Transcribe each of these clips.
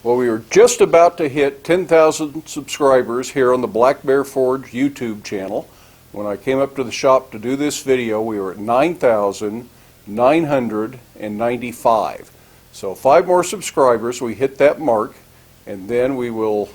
Well, we were just about to hit 10,000 subscribers here on the Black Bear Forge YouTube channel. When I came up to the shop to do this video, we were at 9,995. So 5 more subscribers, we hit that mark, and then we will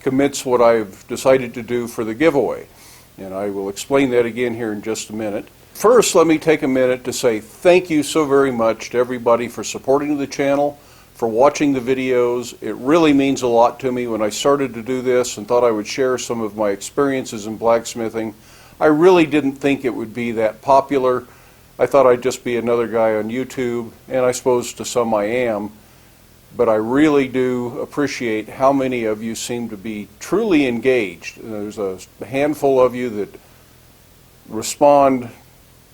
commence what I've decided to do for the giveaway. And I will explain that again here in just a minute. First, let me take a minute to say thank you so very much to everybody for supporting the channel, for watching the videos. It really means a lot to me. When I started to do this and thought I would share some of my experiences in blacksmithing, I really didn't think it would be that popular. I thought I'd just be another guy on YouTube, and I suppose to some I am. But I really do appreciate how many of you seem to be truly engaged. There's a handful of you that respond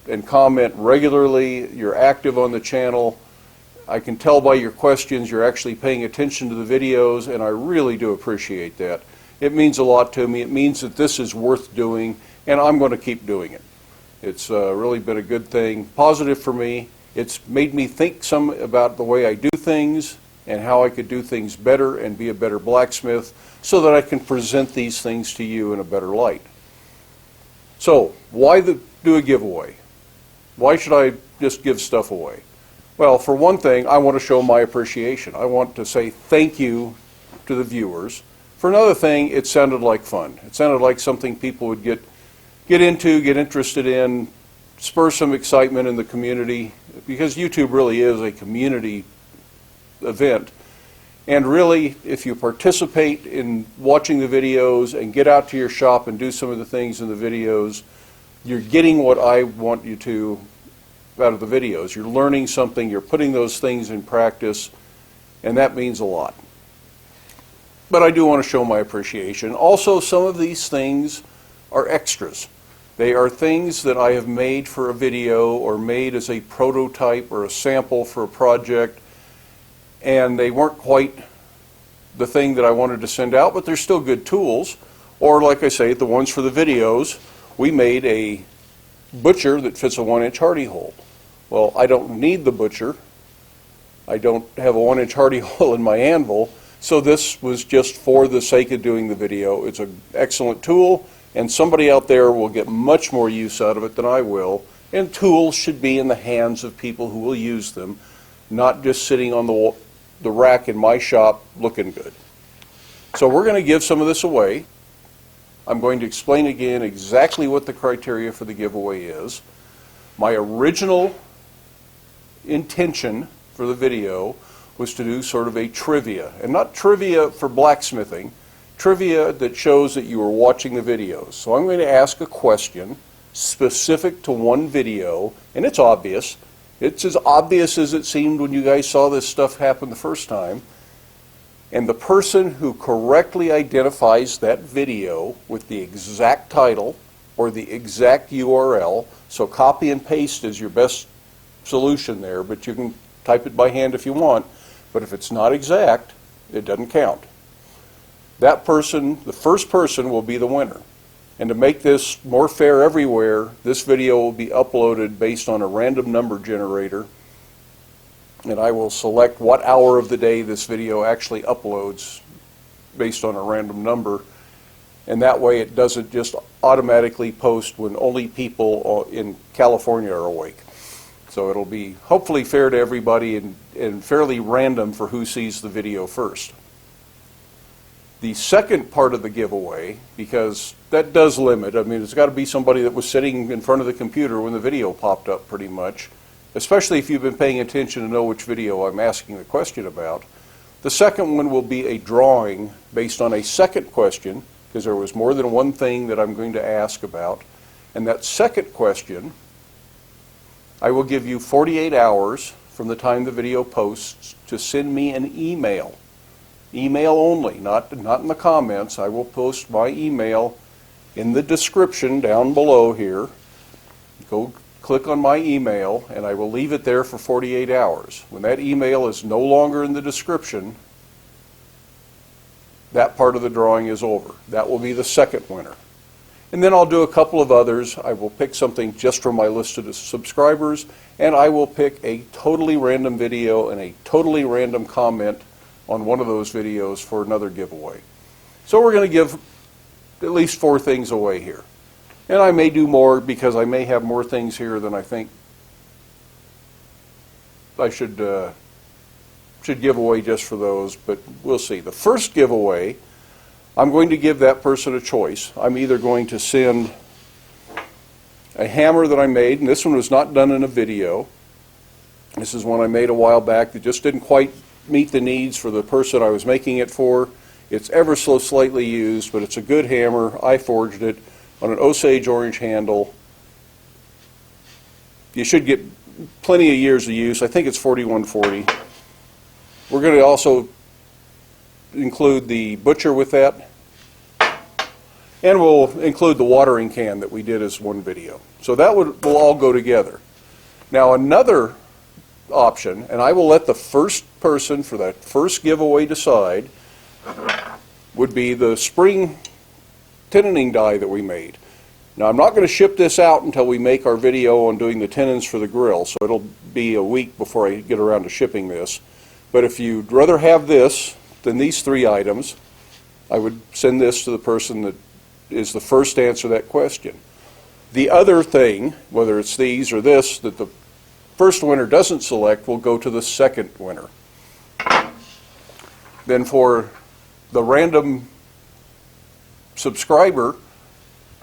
and comment regularly. You're active on the channel. I can tell by your questions you're actually paying attention to the videos, and I really do appreciate that. It means a lot to me. It means that this is worth doing, and I'm going to keep doing it. It's really been a good thing, positive for me. It's made me think some about the way I do things and how I could do things better and be a better blacksmith so that I can present these things to you in a better light. So, why do a giveaway? Why should I just give stuff away? Well, for one thing, I want to show my appreciation. I want to say thank you to the viewers. For another thing, it sounded like fun. It sounded like something people would get into, get interested in, spur some excitement in the community, because YouTube really is a community event. And really, if you participate in watching the videos and get out to your shop and do some of the things in the videos, you're getting what I want you to out of the videos. You're learning something, you're putting those things in practice, and that means a lot. But I do want to show my appreciation. Also, some of these things are extras. They are things that I have made for a video or made as a prototype or a sample for a project, and they weren't quite the thing that I wanted to send out, but they're still good tools. Or like I say, the ones for the videos, we made a butcher that fits a 1-inch hardy hole. Well, I don't need the butcher. I don't have a 1-inch hardy hole in my anvil, so this was just for the sake of doing the video. It's an excellent tool, and somebody out there will get much more use out of it than I will, and tools should be in the hands of people who will use them, not just sitting on the rack in my shop looking good. So we're going to give some of this away. I'm going to explain again exactly what the criteria for the giveaway is. My original intention for the video was to do sort of a trivia, and not trivia for blacksmithing, trivia that shows that you were watching the videos. So I'm going to ask a question specific to one video, and it's obvious. It's as obvious as it seemed when you guys saw this stuff happen the first time. And the person who correctly identifies that video with the exact title or the exact URL, so copy and paste is your best solution there, but you can type it by hand if you want, but if it's not exact, it doesn't count. That person, the first person, will be the winner. And to make this more fair everywhere, this video will be uploaded based on a random number generator, and I will select what hour of the day this video actually uploads based on a random number, and that way it doesn't just automatically post when only people in California are awake. So it'll be hopefully fair to everybody and fairly random for who sees the video first. The second part of the giveaway, because that does limit, I mean, it's got to be somebody that was sitting in front of the computer when the video popped up pretty much, especially if you've been paying attention to know which video I'm asking the question about. The second one will be a drawing based on a second question, because there was more than one thing that I'm going to ask about. And that second question, I will give you 48 hours from the time the video posts to send me an email. Email only, not in the comments. I will post my email in the description down below here. Go click on my email, and I will leave it there for 48 hours. When that email is no longer in the description, that part of the drawing is over. That will be the second winner. And then I'll do a couple of others. I will pick something just from my list of subscribers, and I will pick a totally random video and a totally random comment on one of those videos for another giveaway. So we're going to give at least 4 things away here. And I may do more because I may have more things here than I think I should give away just for those, but we'll see. The first giveaway, I'm going to give that person a choice. I'm either going to send a hammer that I made, and this one was not done in a video. This is one I made a while back that just didn't quite meet the needs for the person I was making it for. It's ever so slightly used, but it's a good hammer. I forged it on an Osage orange handle. You should get plenty of years of use. I think it's 4140. We're going to also include the butcher with that, and we'll include the watering can that we did as one video. So that will all go together. Now another option, and I will let the first person for that first giveaway decide, would be the spring tenoning die that we made. Now I'm not going to ship this out until we make our video on doing the tenons for the grill, so it'll be a week before I get around to shipping this. But if you'd rather have this than these 3 items, I would send this to the person that is the first to answer that question. The other thing, whether it's these or this, that the first winner doesn't select will go to the second winner. Then for the random subscriber,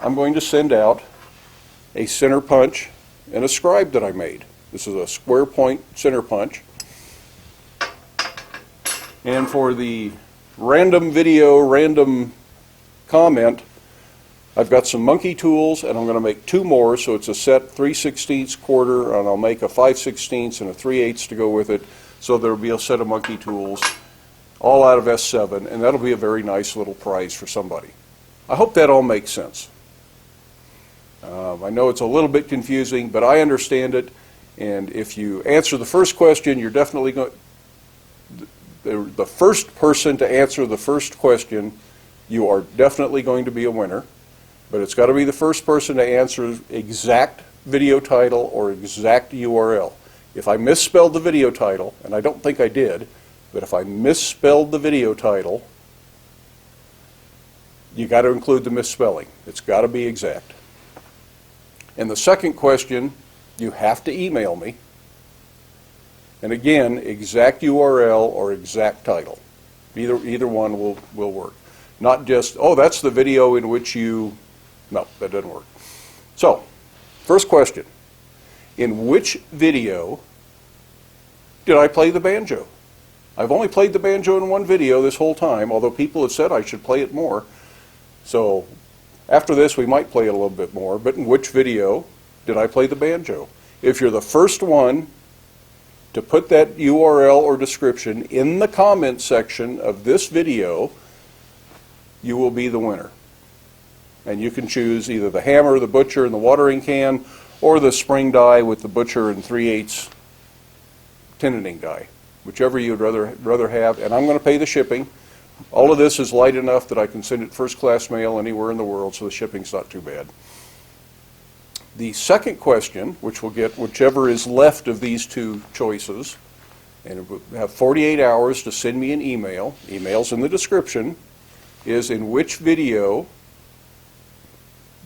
I'm going to send out a center punch and a scribe that I made. This is a square point center punch. And for the random video, random comment, I've got some monkey tools, and I'm going to make 2 more, so it's a set 3/16 quarter, and I'll make a 5/16 and a 3/8 to go with it, so there'll be a set of monkey tools, all out of S7, and that'll be a very nice little prize for somebody. I hope that all makes sense. I know it's a little bit confusing, but I understand it, and if you answer the first question, you're definitely going the first person to answer the first question, you are definitely going to be a winner. But it's got to be the first person to answer exact video title or exact URL. If I misspelled the video title, and I don't think I did, but if I misspelled the video title, you got to include the misspelling. It's got to be exact. And the second question, you have to email me. And again, exact URL or exact title. Either one will work. Not just, oh, that's the video in which you... No, that doesn't work. So, first question. In which video did I play the banjo? I've only played the banjo in one video this whole time, although people have said I should play it more. So, after this we might play it a little bit more, but in which video did I play the banjo? If you're the first one to put that URL or description in the comment section of this video, you will be the winner. And you can choose either the hammer, the butcher, and the watering can, or the spring die with the butcher and 3/8 tenoning die, whichever you'd rather have. And I'm going to pay the shipping. All of this is light enough that I can send it first-class mail anywhere in the world, so the shipping's not too bad. The second question, which will get whichever is left of these 2 choices, and it will have 48 hours to send me an email, email's in the description, is in which video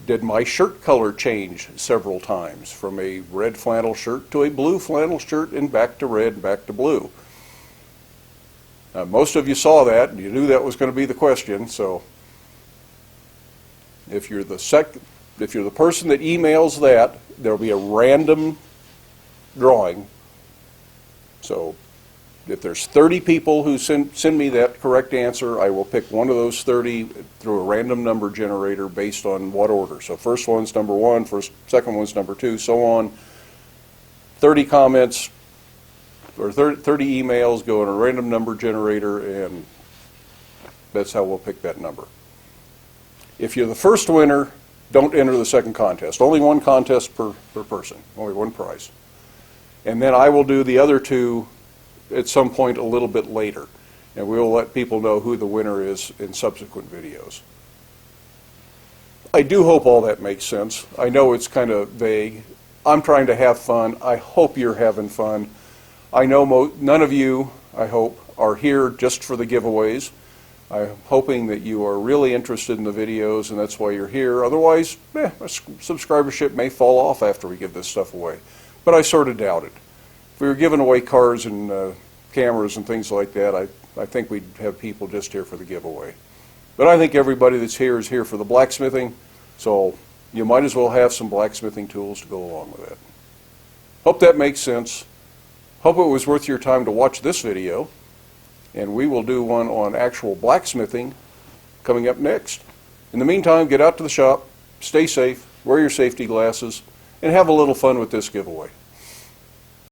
did my shirt color change several times, from a red flannel shirt to a blue flannel shirt and back to red and back to blue. Most of you saw that, and you knew that was going to be the question, so if you're the person that emails that, there'll be a random drawing. So if there's 30 people who send me that correct answer, I will pick one of those 30 through a random number generator based on what order. So first one's number 1, second one's number 2, so on. 30 comments or 30 emails go in a random number generator, and that's how we'll pick that number. If you're the first winner, don't enter the second contest. Only one contest per person, only one prize. And then I will do the other 2 at some point a little bit later, and we will let people know who the winner is in subsequent videos. I do hope all that makes sense. I know it's kind of vague. I'm trying to have fun. I hope you're having fun. I know none of you, I hope, are here just for the giveaways. I'm hoping that you are really interested in the videos, and that's why you're here. Otherwise, a subscribership may fall off after we give this stuff away. But I sort of doubt it. If we were giving away cars and cameras and things like that, I think we'd have people just here for the giveaway. But I think everybody that's here is here for the blacksmithing, so you might as well have some blacksmithing tools to go along with it. Hope that makes sense. Hope it was worth your time to watch this video. And we will do one on actual blacksmithing coming up next. In the meantime, get out to the shop, stay safe, wear your safety glasses, and have a little fun with this giveaway.